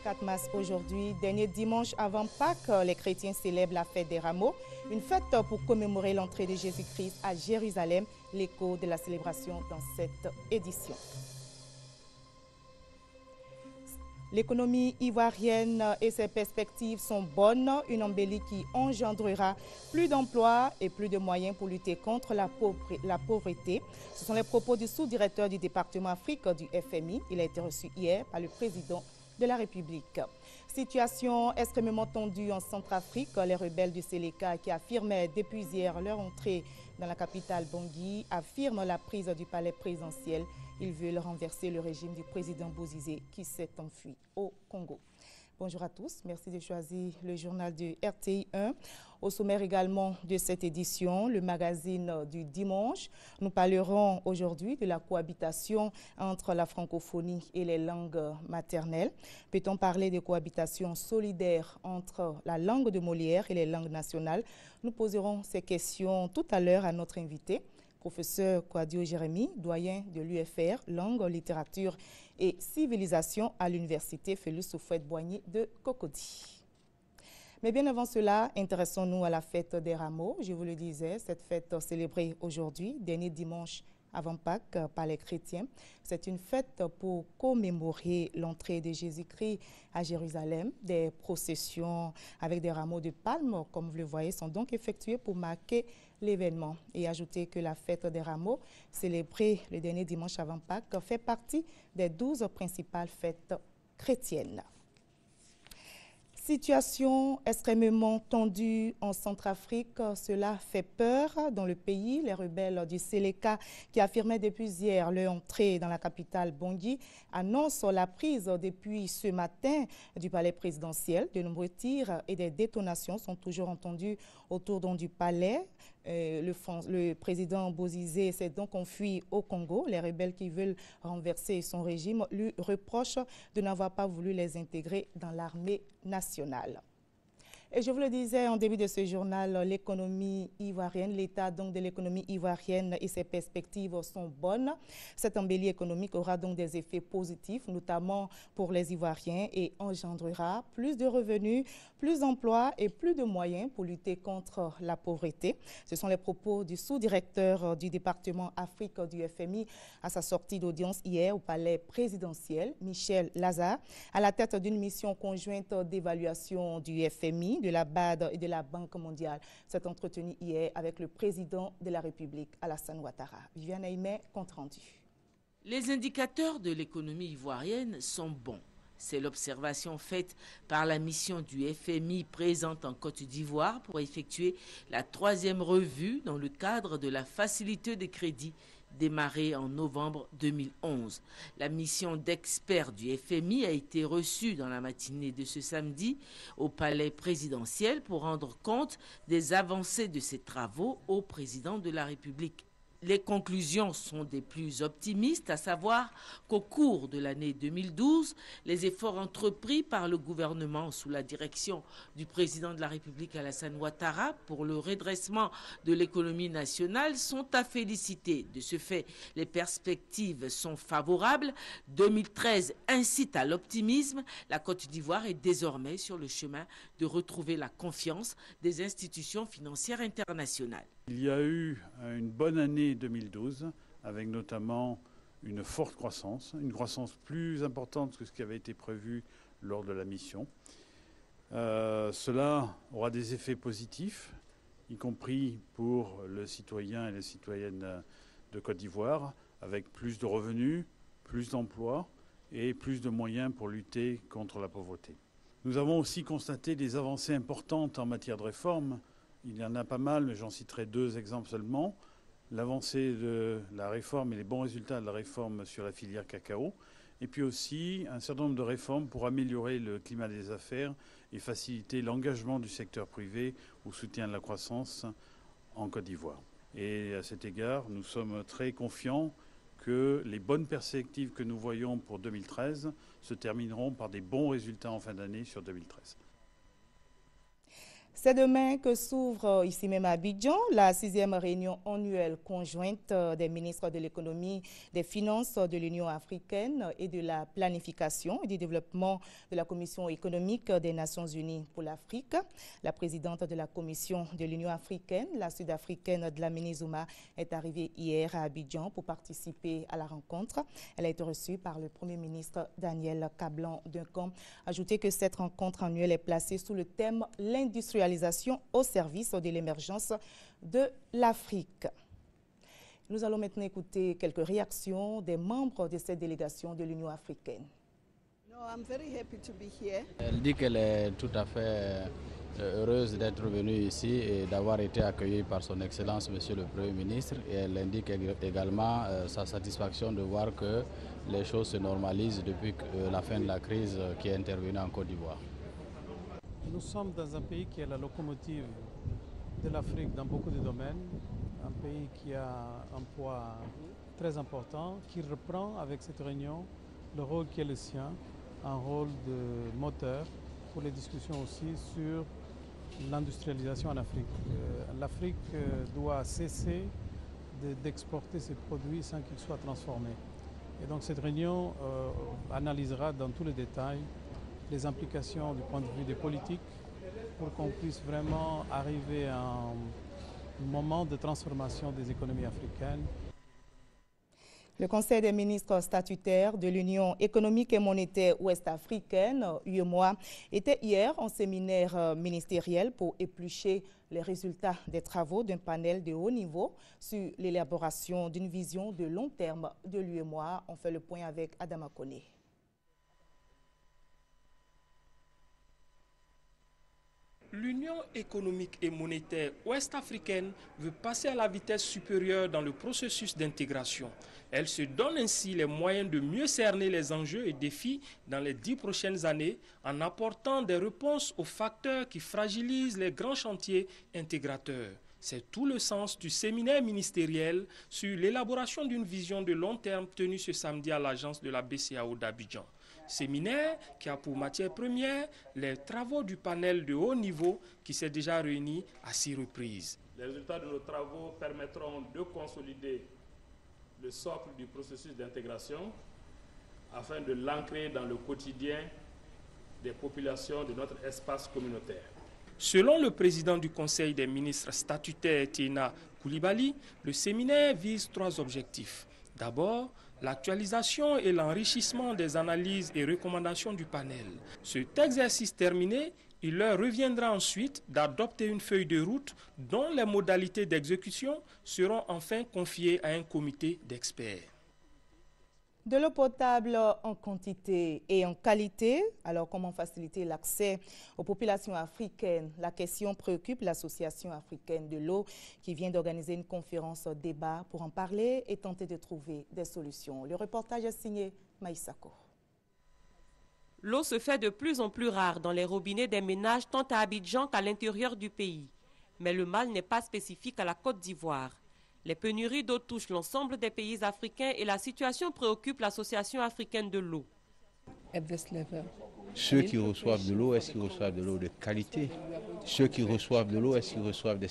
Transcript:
4 mars aujourd'hui, dernier dimanche avant Pâques, les chrétiens célèbrent la fête des rameaux, une fête pour commémorer l'entrée de Jésus-Christ à Jérusalem, l'écho de la célébration dans cette édition. L'économie ivoirienne et ses perspectives sont bonnes, une embellie qui engendrera plus d'emplois et plus de moyens pour lutter contre la pauvreté. Ce sont les propos du sous-directeur du département Afrique du FMI. Il a été reçu hier par le président de la République. Situation extrêmement tendue en Centrafrique. Les rebelles du Séléka qui affirmaient depuis hier leur entrée dans la capitale Bangui affirment la prise du palais présidentiel. Ils veulent renverser le régime du président Bozizé qui s'est enfui au Congo. Bonjour à tous, merci de choisir le journal de RTI 1. Au sommaire également de cette édition, le magazine du dimanche. Nous parlerons aujourd'hui de la cohabitation entre la francophonie et les langues maternelles. Peut-on parler de cohabitation solidaire entre la langue de Molière et les langues nationales? Nous poserons ces questions tout à l'heure à notre invité, professeur Kouadio Jérémy, doyen de l'UFR, langue, littérature et civilisation à l'université Félix Houphouët-Boigny de Cocody. Mais bien avant cela, intéressons-nous à la fête des rameaux. Je vous le disais, cette fête célébrée aujourd'hui, dernier dimanche avant Pâques par les chrétiens. C'est une fête pour commémorer l'entrée de Jésus-Christ à Jérusalem. Des processions avec des rameaux de palme, comme vous le voyez, sont donc effectuées pour marquer l'événement. Et ajouter que la fête des rameaux, célébrée le dernier dimanche avant Pâques, fait partie des 12 principales fêtes chrétiennes. Situation extrêmement tendue en Centrafrique, cela fait peur dans le pays. Les rebelles du Séléka qui affirmaient depuis hier leur entrée dans la capitale Bangui annoncent la prise depuis ce matin du palais présidentiel. De nombreux tirs et des détonations sont toujours entendus autour du palais. Le président Bozizé s'est donc enfui au Congo. Les rebelles qui veulent renverser son régime lui reprochent de n'avoir pas voulu les intégrer dans l'armée nationale. Et je vous le disais en début de ce journal, l'économie ivoirienne, l'état donc de l'économie ivoirienne et ses perspectives sont bonnes. Cette embellie économique aura donc des effets positifs, notamment pour les Ivoiriens, et engendrera plus de revenus, plus d'emplois et plus de moyens pour lutter contre la pauvreté. Ce sont les propos du sous-directeur du département Afrique du FMI à sa sortie d'audience hier au palais présidentiel, Michel Lazare, à la tête d'une mission conjointe d'évaluation du FMI, de la BAD et de la Banque mondiale. S'est entretenu hier avec le président de la République, Alassane Ouattara. Viviane Aimé, compte rendu. Les indicateurs de l'économie ivoirienne sont bons. C'est l'observation faite par la mission du FMI présente en Côte d'Ivoire pour effectuer la 3e revue dans le cadre de la facilité de crédit démarrée en novembre 2011. La mission d'experts du FMI a été reçue dans la matinée de ce samedi au palais présidentiel pour rendre compte des avancées de ces travaux au président de la République. Les conclusions sont des plus optimistes, à savoir qu'au cours de l'année 2012, les efforts entrepris par le gouvernement sous la direction du président de la République Alassane Ouattara pour le redressement de l'économie nationale sont à féliciter. De ce fait, les perspectives sont favorables. 2013 incite à l'optimisme. La Côte d'Ivoire est désormais sur le chemin de retrouver la confiance des institutions financières internationales. Il y a eu une bonne année 2012, avec notamment une forte croissance, une croissance plus importante que ce qui avait été prévu lors de la mission. Cela aura des effets positifs, y compris pour le citoyen et les citoyennes de Côte d'Ivoire, avec plus de revenus, plus d'emplois et plus de moyens pour lutter contre la pauvreté. Nous avons aussi constaté des avancées importantes en matière de réforme. Il y en a pas mal, mais j'en citerai 2 exemples seulement. L'avancée de la réforme et les bons résultats de la réforme sur la filière cacao. Et puis aussi un certain nombre de réformes pour améliorer le climat des affaires et faciliter l'engagement du secteur privé au soutien de la croissance en Côte d'Ivoire. Et à cet égard, nous sommes très confiants que les bonnes perspectives que nous voyons pour 2013 se termineront par des bons résultats en fin d'année sur 2013. C'est demain que s'ouvre ici même à Abidjan la 6e réunion annuelle conjointe des ministres de l'économie, des finances de l'Union africaine et de la planification et du développement de la Commission économique des Nations unies pour l'Afrique. La présidente de la Commission de l'Union africaine, la sud-africaine Dlamini Zuma, est arrivée hier à Abidjan pour participer à la rencontre. Elle a été reçue par le Premier ministre Daniel Kablan-Duncan. Ajoutez que cette rencontre annuelle est placée sous le thème « L'industrialisation au service de l'émergence de l'Afrique ». Nous allons maintenant écouter quelques réactions des membres de cette délégation de l'Union africaine. Elle dit qu'elle est tout à fait heureuse d'être venue ici et d'avoir été accueillie par son Excellence, Monsieur le Premier ministre. Et elle indique également sa satisfaction de voir que les choses se normalisent depuis la fin de la crise qui est intervenue en Côte d'Ivoire. Nous sommes dans un pays qui est la locomotive de l'Afrique dans beaucoup de domaines, un pays qui a un poids très important, qui reprend avec cette réunion le rôle qui est le sien, un rôle de moteur pour les discussions aussi sur l'industrialisation en Afrique. L'Afrique doit cesser d'exporter ses produits sans qu'ils soient transformés. Et donc cette réunion analysera dans tous les détails les implications du point de vue des politiques pour qu'on puisse vraiment arriver à un moment de transformation des économies africaines. Le Conseil des ministres statutaires de l'Union économique et monétaire ouest-africaine, UEMOA, était hier en séminaire ministériel pour éplucher les résultats des travaux d'un panel de haut niveau sur l'élaboration d'une vision de long terme de l'UEMOA. On fait le point avec Adama Kone. L'Union économique et monétaire ouest-africaine veut passer à la vitesse supérieure dans le processus d'intégration. Elle se donne ainsi les moyens de mieux cerner les enjeux et défis dans les 10 prochaines années en apportant des réponses aux facteurs qui fragilisent les grands chantiers intégrateurs. C'est tout le sens du séminaire ministériel sur l'élaboration d'une vision de long terme tenu ce samedi à l'agence de la BCEAO d'Abidjan. Séminaire qui a pour matière première les travaux du panel de haut niveau qui s'est déjà réuni à 6 reprises. Les résultats de nos travaux permettront de consolider le socle du processus d'intégration afin de l'ancrer dans le quotidien des populations de notre espace communautaire. Selon le président du Conseil des ministres statutaires, Tiena Koulibaly, le séminaire vise 3 objectifs. D'abord, l'actualisation et l'enrichissement des analyses et recommandations du panel. Cet exercice terminé, il leur reviendra ensuite d'adopter une feuille de route dont les modalités d'exécution seront enfin confiées à un comité d'experts. De l'eau potable en quantité et en qualité, alors comment faciliter l'accès aux populations africaines? La question préoccupe l'Association africaine de l'eau qui vient d'organiser une conférence débat pour en parler et tenter de trouver des solutions. Le reportage est signé Maïsako. L'eau se fait de plus en plus rare dans les robinets des ménages tant à Abidjan qu'à l'intérieur du pays. Mais le mal n'est pas spécifique à la Côte d'Ivoire. Les pénuries d'eau touchent l'ensemble des pays africains et la situation préoccupe l'Association africaine de l'eau. Ceux qui reçoivent de l'eau, est-ce qu'ils reçoivent de l'eau de qualité? Ceux qui reçoivent de l'eau, est-ce qu'ils reçoivent des